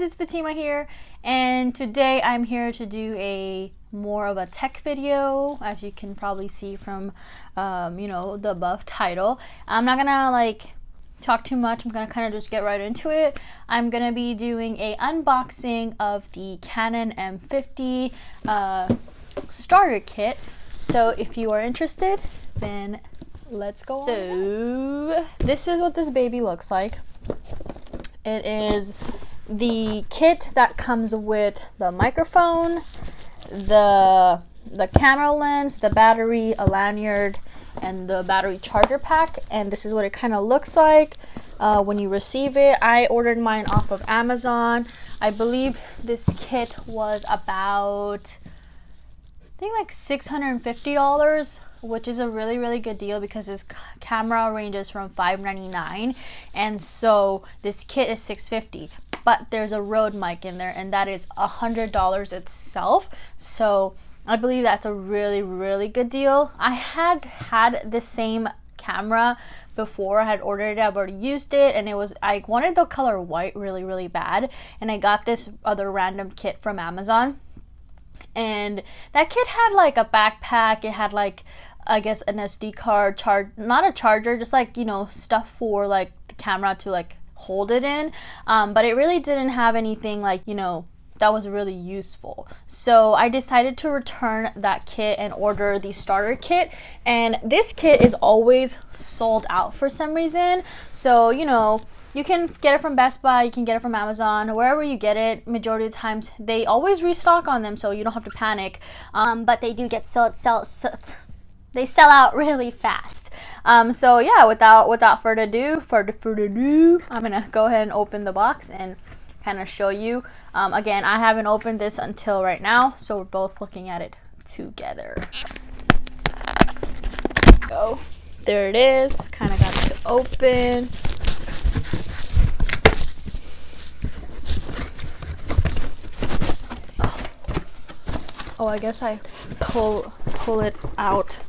guys, it's Fatima here, and today I'm here to do a more of a tech video, as you can probably see from the above title. I'm not gonna talk too much. I'm gonna kind of just get right into it. I'm gonna be doing a unboxing of the Canon M50 starter kit. So if you are interested, then let's go on. So this is what this baby looks like. It is the kit that comes with the microphone, the camera lens, the battery, a lanyard, and the battery charger pack. And this is what it kind of looks like when you receive it. I ordered mine off of Amazon. I believe this kit was about, I think, like $650, which is a really good deal because this camera ranges from $599, and so this kit is $650. But there's a Rode mic in there, and that is $100 itself. So I believe that's a really good deal. I had the same camera before. I had ordered it. I've already used it, and I wanted the color white really bad, and I got this other random kit from Amazon. And that kit had like a backpack. It had like, I guess, an SD card, not a charger, just like, stuff for like the camera to like hold it in. But it really didn't have anything like, that was really useful. So I decided to return that kit and order the starter kit. And this kit is always sold out for some reason. So, you can get it from Best Buy, you can get it from Amazon, wherever you get it. Majority of the times, they always restock on them, so you don't have to panic. But they do get they sell out really fast. So yeah, without further ado, I'm gonna go ahead and open the box and kind of show you. Again, I haven't opened this until right now, so we're both looking at it together. Go. There it is. Kind of got it to open. Oh, I guess I pull it out.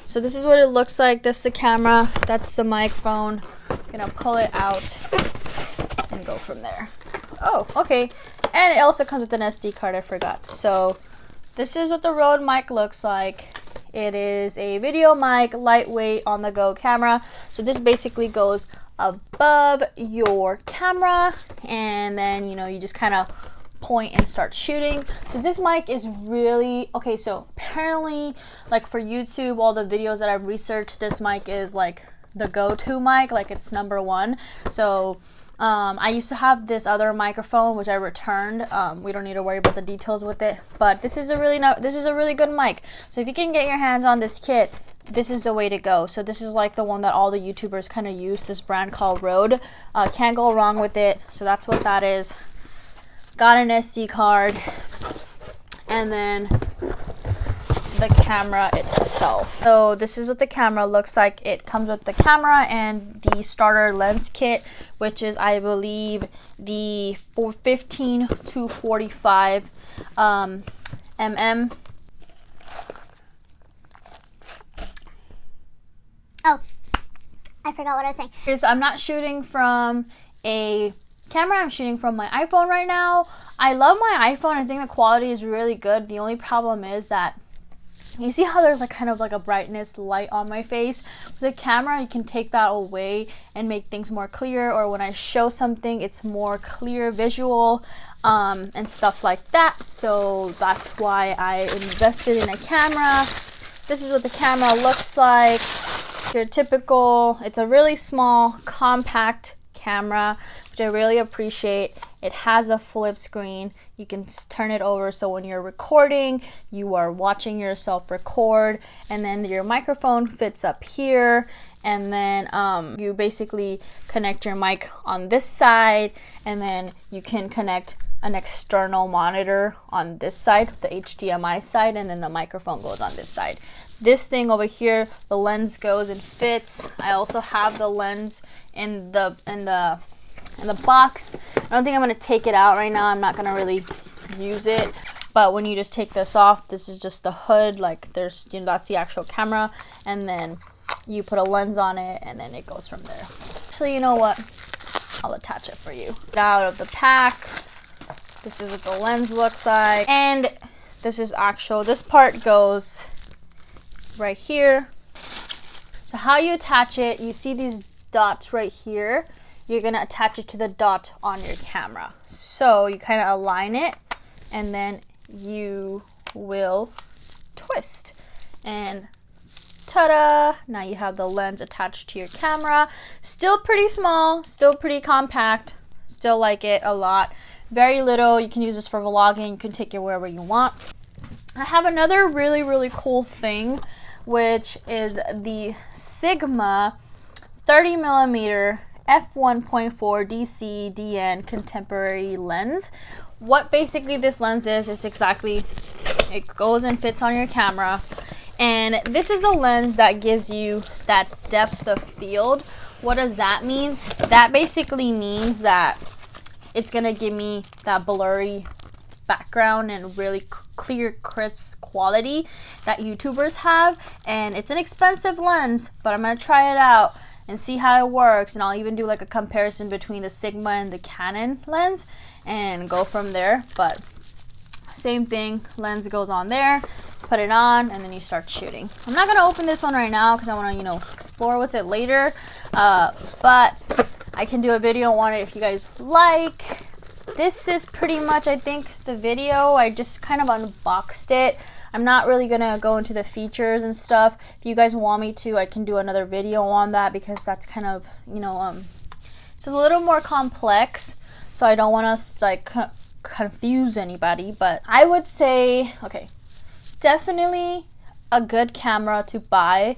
So this is what it looks like. This is the camera. That's the microphone. I'm gonna pull it out and go from there. Oh, okay. And it also comes with an SD card. I forgot. So this is what the Rode mic looks like. It is a video mic, lightweight, on-the-go camera. So this basically goes above your camera, and then you just kind of point and start shooting. So this mic is really okay. So apparently, like for YouTube, all the videos that I've researched, this mic is like the go-to mic, like it's number one. So I used to have this other microphone which I returned. We don't need to worry about the details with it, but this is a really good mic. So if you can get your hands on this kit, this is the way to go. So this is like the one that all the YouTubers kind of use, this brand called Rode. Can't go wrong with it. So that's what that is. Got an SD card, and then the camera itself. So this is what the camera looks like. It comes with the camera and the starter lens kit, which is, I believe, the 15 to 45 mm. Oh, I forgot what I was saying. I'm not shooting from a camera, I'm shooting from my iPhone right now. I love my iPhone. I think the quality is really good. The only problem is that you see how there's like kind of like a brightness light on my face. With the camera, you can take that away and make things more clear, or when I show something, it's more clear visual and stuff like that. So that's why I invested in a camera. This is what the camera looks like. Your typical, it's a really small, compact camera, which I really appreciate. It has a flip screen. You can turn it over so when you're recording, you are watching yourself record, and then your microphone fits up here, and then you basically connect your mic on this side, and then you can connect an external monitor on this side, the HDMI side, and then the microphone goes on this side. This thing over here, the lens goes and fits. I also have the lens in the box. I don't think I'm gonna take it out right now. I'm not gonna really use it. But when you just take this off, this is just the hood. Like there's, that's the actual camera, and then you put a lens on it, and then it goes from there. Actually, you know what? I'll attach it for you. Get out of the pack. This is what the lens looks like. And this is this part goes right here. So how you attach it, you see these dots right here. You're gonna attach it to the dot on your camera. So you kind of align it and then you will twist. And ta-da! Now you have the lens attached to your camera. Still pretty small, still pretty compact. Still like it a lot. Very little. You can use this for vlogging. You can take it wherever you want. I have another really cool thing, which is the Sigma 30mm f1.4 DC DN contemporary lens. What basically this lens is exactly, it goes and fits on your camera. And this is a lens that gives you that depth of field. What does that mean? That basically means that it's gonna give me that blurry background and really clear, crisp quality that YouTubers have. And it's an expensive lens, but I'm gonna try it out and see how it works, and I'll even do like a comparison between the Sigma and the Canon lens and go from there. But same thing, lens goes on there, put it on, and then you start shooting. I'm not gonna open this one right now because I want to, explore with it later, but I can do a video on it if you guys like. This is pretty much, I think, the video. I just kind of unboxed it. I'm not really gonna go into the features and stuff. If you guys want me to, I can do another video on that because that's kind of, it's a little more complex. So I don't want us like confuse anybody. But I would say, okay, definitely a good camera to buy,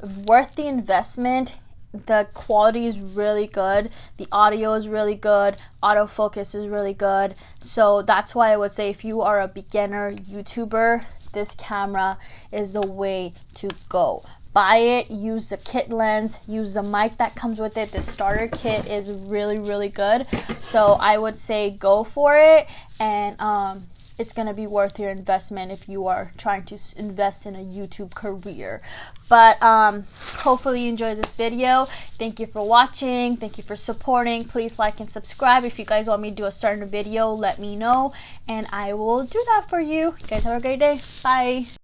worth the investment. The quality is really good. The audio is really good. Autofocus is really good. So that's why I would say if you are a beginner YouTuber, this camera is the way to go. Buy it, use the kit lens, use the mic that comes with it. The starter kit is really good. So I would say go for it, and it's gonna be worth your investment if you are trying to invest in a YouTube career. But hopefully you enjoyed this video. Thank you for watching. Thank you for supporting. Please like and subscribe. If you guys want me to do a certain video, let me know and I will do that for you. You guys have a great day. Bye.